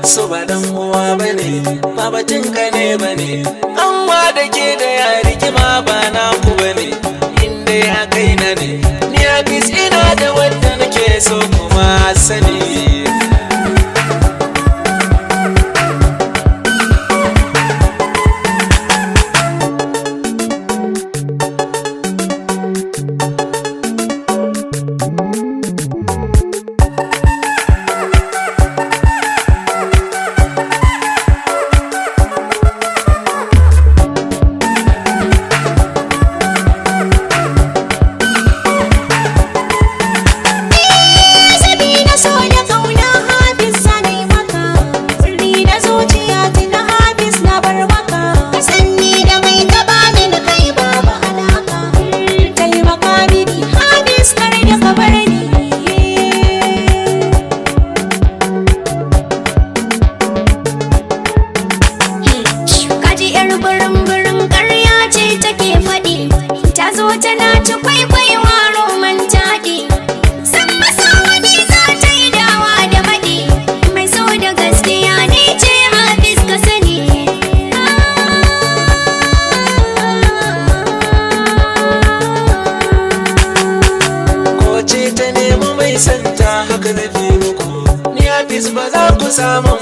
so ba dan uwa bane, ba batun ka ne bane. Amma da ke da yari kima ba na ku bane, inda ya kai na ne. Ni Hafiz ina da wadda nake so kuma sani. Tana ci kwaikwaiwa roman taɗi, san masa wani za ta yi dawa da maɗi. Mai so da gaskiya ne ce Hafiz ka sani. Ko ce ta nemi mai santa haka na fi muku, ni Hafiz ba za ku samu